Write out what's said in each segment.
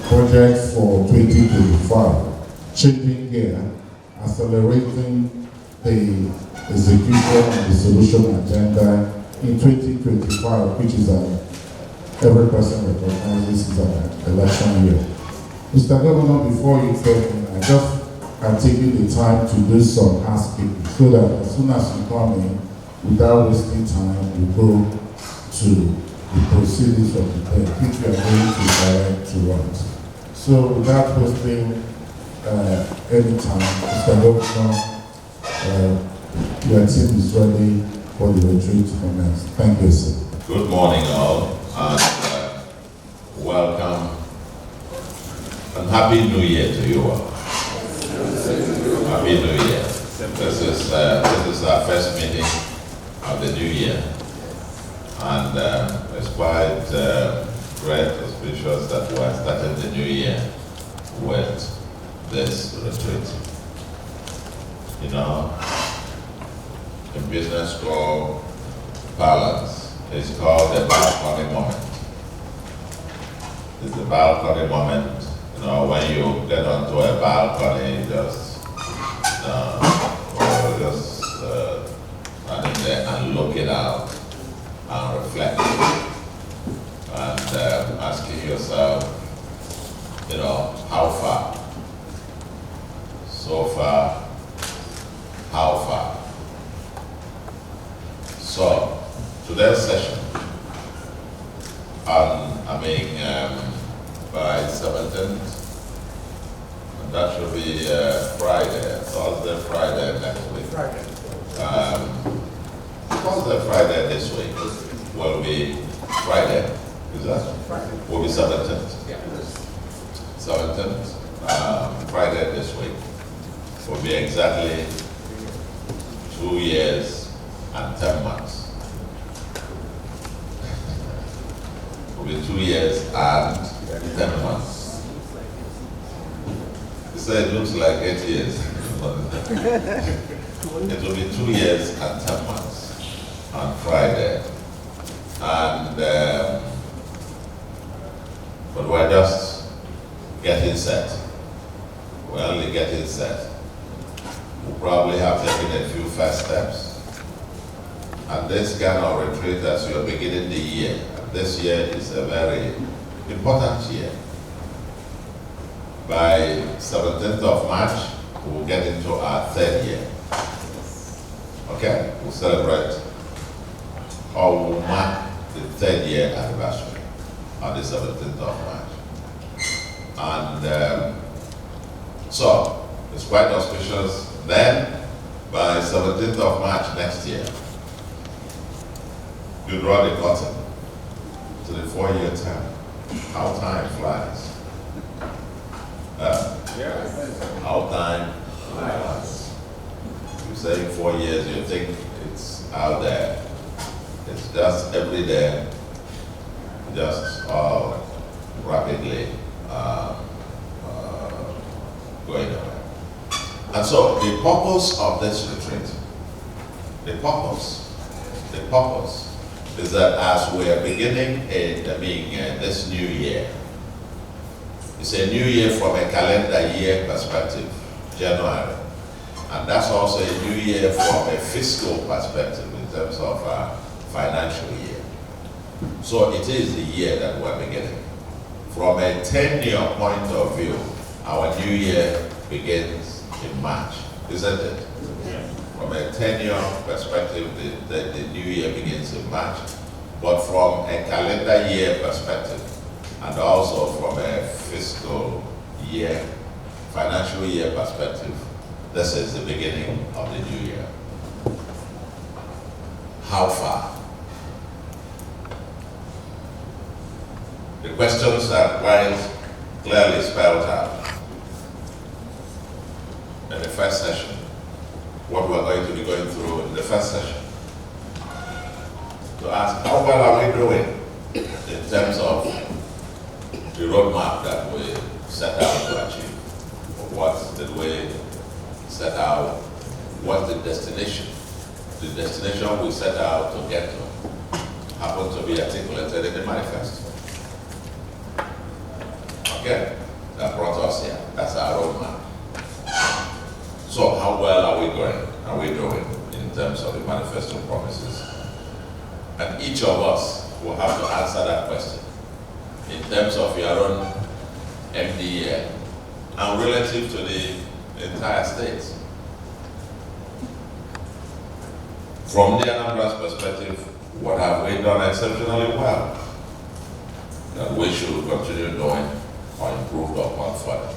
Projects for 2025, changing gear, accelerating the execution and the solution agenda in 2025, which is every person recognizes is an election year. Mr. Governor, before you take me, I just am taking the time to do some housekeeping so that as soon as you come in, without wasting time, we go to the proceedings of the day, which we are going to direct to us. So without wasting any time, Mr. Governor, your team is ready for the retreat to commence. Thank you, sir. Good morning, all, and welcome and Happy New Year to you all. Happy New Year. This is our first meeting of the new year, and it's quite great, auspicious that we are starting the new year with this retreat. You know, in business school parlance, it's called the balcony moment. It's the balcony moment. You know, when you get onto a balcony, just standing there and looking out and reflecting and asking yourself, you know, how far? So far, how far? So, today's session, by 17th, and that should be Friday, Thursday, Friday next week. Friday. Thursday, Friday this week will be Friday, is that? Friday. Will be 17th. Yeah. 17th, Friday this week, will be exactly 2 years and 10 months. Will be 2 years and 10 months. You say it looks like 8 years. It will be 2 years and 10 months on Friday. And, but we're just getting set. We're only getting set. We'll probably have taken a few first steps. And this kind of retreat, as you're beginning the year, this year is a very important year. By 17th of March, we'll get into our 3rd year. Okay? We'll celebrate, or we'll mark the 3rd year anniversary on the 17th of March. And so, it's quite auspicious. Then, by 17th of March next year, you draw the curtain to the 4-year term. How time flies. How time flies. You say 4 years, you think it's out there. It's just every day, just rapidly going away. And so the purpose of this retreat, the purpose is that as we are beginning this new year, it's a new year from a calendar year perspective, January. And that's also a new year from a fiscal perspective in terms of financial year. So it is the year that we're beginning. From a 10-year point of view, our new year begins in March, isn't it? Yeah. From a 10-year perspective, the new year begins in March. But from a calendar year perspective, and also from a fiscal year, financial year perspective, this is the beginning of the new year. How far? The questions are quite clearly spelled out. in the first session, what we're going to be going through in the first session, to ask how well are we doing in terms of the roadmap that we set out to achieve. What did we set out? What's the destination? The destination we set out to get to happened to be articulated in the manifesto. Okay? That brought us here. That's our roadmap. So how well are we going? Are we doing in terms of the manifesto promises? And each of us will have to answer that question in terms of your own MDA and relative to the entire state. From the Anambra's perspective, what have we done exceptionally well that we should continue doing or improve upon further?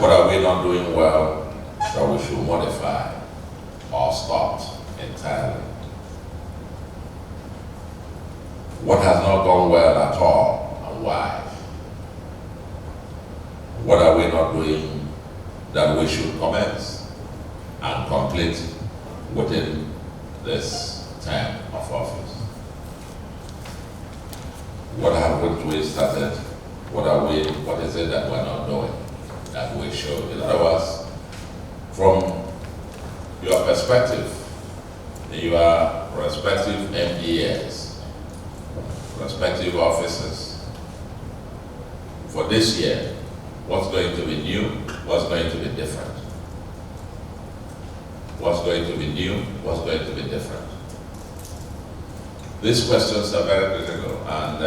What are we not doing well that we should modify or stop entirely? What has not gone well at all and why? What are we not doing that we should commence and complete within this term of office? What haven't we started? What is it that we're not doing that we should? In other words, from your perspective, your respective MDAs, respective officers, for this year, what's going to be new? What's going to be different? What's going to be new? What's going to be different? These questions are very critical, and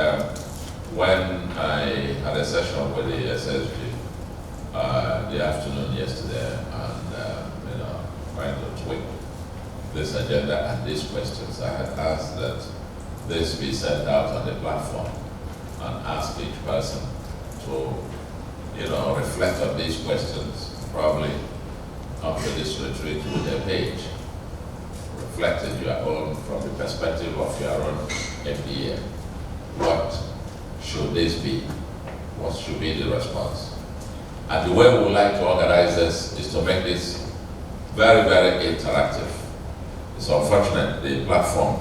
when I had a session with the SSG the afternoon yesterday, and trying to tweak this agenda and these questions, I had asked that this be sent out on the platform and ask each person to reflect on these questions, probably after this retreat with a page, reflecting your own from the perspective of your own MDA. What should this be? What should be the response? And the way we would like to organize this is to make this very, very interactive. It's unfortunate, the platform,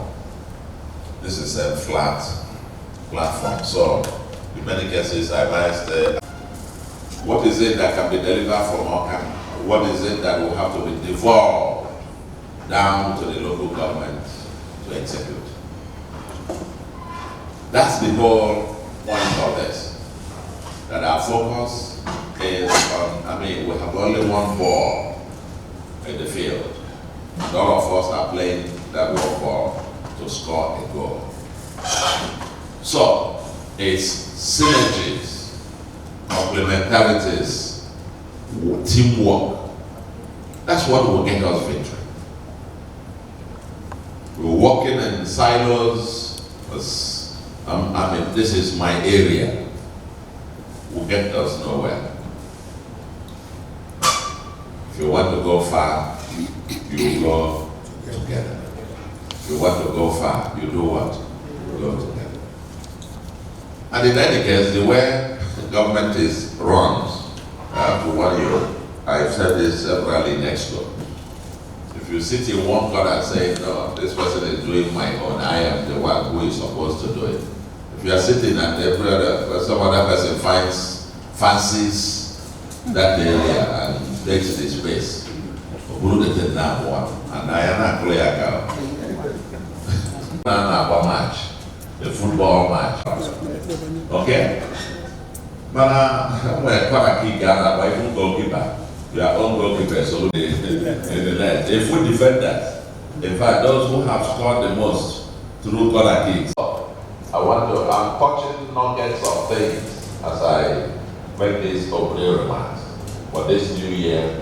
this is a flat platform, so in many cases I might say, what is it that can be delivered from Awka? What is it that will have to be devolved down to the local government to execute? That's the whole point of this. That our focus is on, we have only one ball in the field. None of us are playing that one ball to score a goal. So, it's synergies, complementarities, teamwork. That's what will get us victory. We're working in silos. This is my area. Will get us nowhere. If you want to go far, you go together. If you want to go far, you do what? You go together. And in any case, the way the government is run, I have to warn you, I've said this severally next door. If you sit in one corner and say, no, this person is doing my own, I am the one who is supposed to do it. If you are sitting and some other person fancies that area and takes the space, and I am not clear match, the football match. Okay? But we're quite a key Ghana, but even goalkeeper. Your own goalkeeper, so in the net. If we defend that, in fact, those who have scored the most through corner kicks. I'm touching nuggets of things as I make these opening remarks. But this new year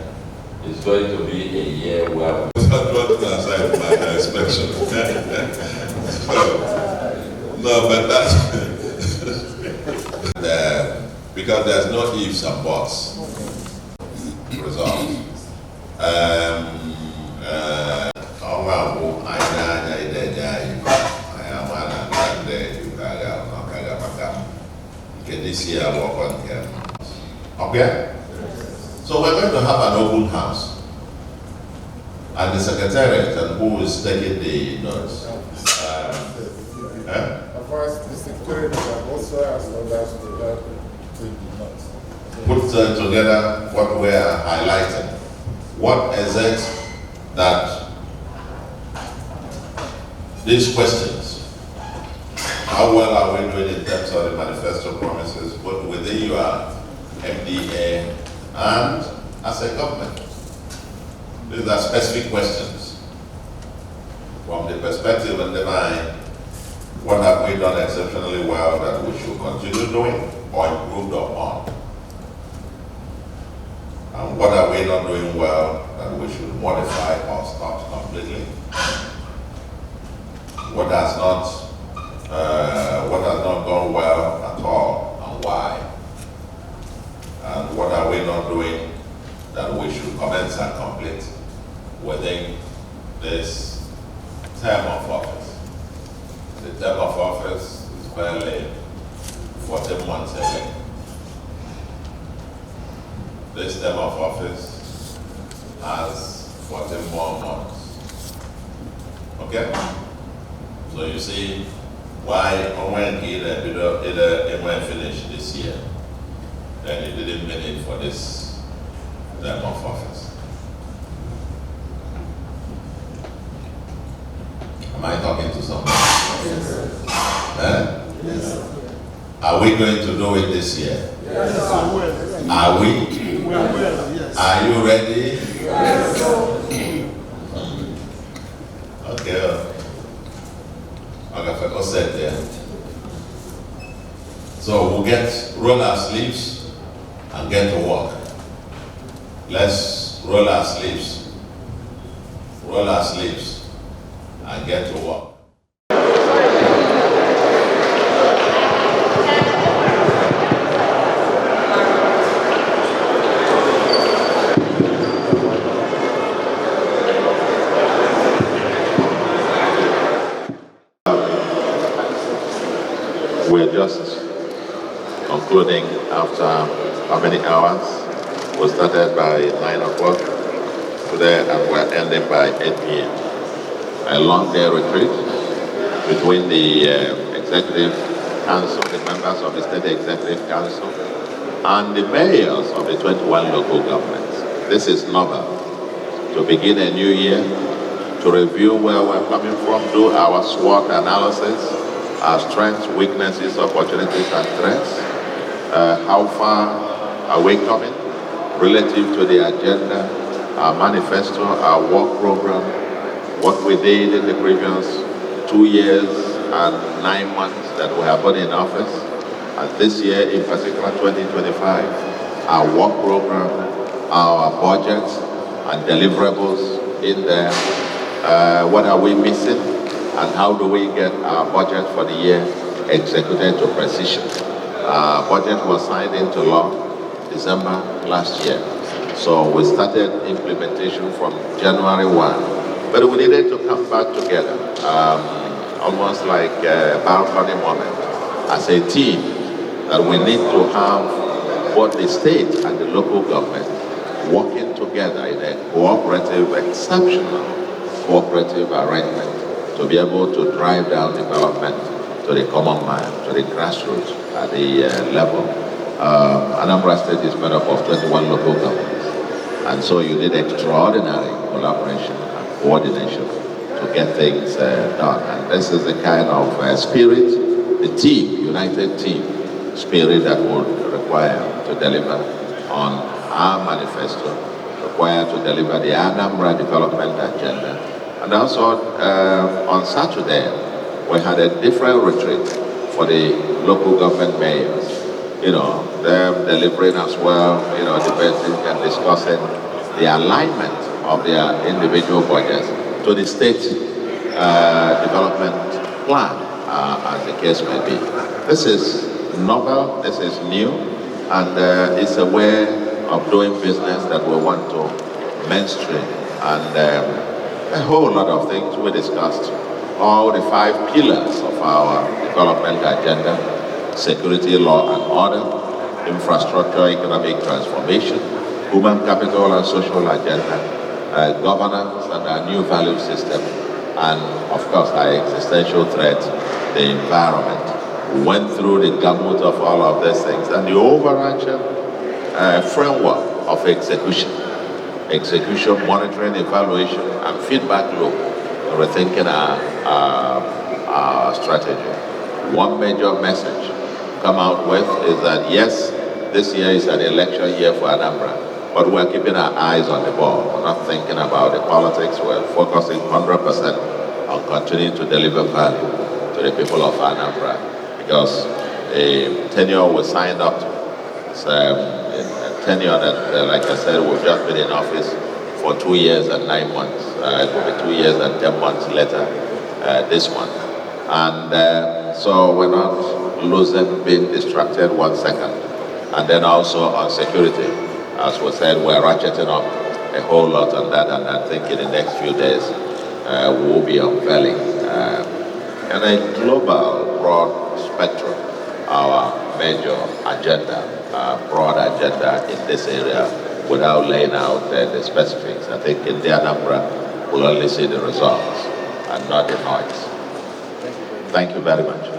is going to be a year where we aside my inspection. No, but that's because there's no ifs and buts. Results. This year I work on here. Okay? So we're going to have an open house. And the secretariat and who is taking the notes. The secretariat also asked others to help take the notes. Put together what we are highlighting. What is it that these questions, how well are we doing in terms of the manifesto promises, both within your MDA and as a government? These are specific questions. From the perspective and the mind, what have we done exceptionally well that we should continue doing or improve upon? And what are we not doing well that we should modify or stop completely? What has not gone well at all, and why? And what are we not doing that we should commence and complete within this term of office? The term of office is barely 14 months away. This term of office has 14 more months. Okay? So you see why when he finished this year, then he didn't mean it for this term of office. Am I talking to someone? Yes, sir. Yes, sir. Are we going to do it this year? Yes, sir. Are we? We will, yes. Are you ready? Yes, sir. Okay. Okay, said there. So we'll roll our sleeves and get to work. Let's roll our sleeves and get to work. We're just concluding after how many hours? We started by 9 o'clock today and we're ending by 8 p.m. A long day retreat between the Executive Council, the members of the State Executive Council, and the mayors of the 21 local governments. This is novel. To begin a new year, to review where we're coming from, do our SWOT analysis, our strengths, weaknesses, opportunities, and threats. How far are we coming relative to the agenda, our manifesto, our work program, what we did in the previous 2 years and 9 months that we have been in office, and this year in particular, 2025, our work program, our budgets and deliverables in there. What are we missing? And how do we get our budget for the year executed to precision? Our budget was signed into law December last year. So we started implementation from January 1. But we needed to come back together, almost like a balcony moment, as a team, that we need to have both the state and the local government working together in a cooperative, exceptional cooperative arrangement to be able to drive down development to the common man, to the grassroots at the level. Anambra State is made up of 21 local governments. And so you need extraordinary collaboration and coordination to get things done. And this is the kind of spirit, the team, united team spirit that would require to deliver on our manifesto, require to deliver the Anambra development agenda. And also on Saturday, we had a different retreat for the local government mayors. You know, them delivering as well, you know, debating and discussing the alignment of their individual budgets to the state development plan, as the case may be. This is novel, this is new, and it's a way of doing business that we want to mainstream. And a whole lot of things we discussed. All the 5 pillars of our development agenda: security, law and order, infrastructure, economic transformation, human capital and social agenda, governance and our new value system, and of course our existential threat, the environment. We went through the gamut of all of these things and the overarching framework of execution, monitoring, evaluation, and feedback loop, rethinking our strategy. One major message come out with is that yes, this year is an election year for Anambra, but we're keeping our eyes on the ball. We're not thinking about the politics. We're focusing 100% on continuing to deliver value to the people of Anambra, because a tenure we signed up to. It's a tenure that, like I said, we've just been in office for 2 years and 9 months. It will be 2 years and 10 months later this month. And so we're not losing, being distracted 1 second. And then also on security, as we said, we're ratcheting up a whole lot on that, and I think in the next few days we will be unveiling in a global, broad spectrum our major agenda, broad agenda in this area, without laying out the specifics. I think in the Anambra we'll only see the results and not the noise. Thank you very much.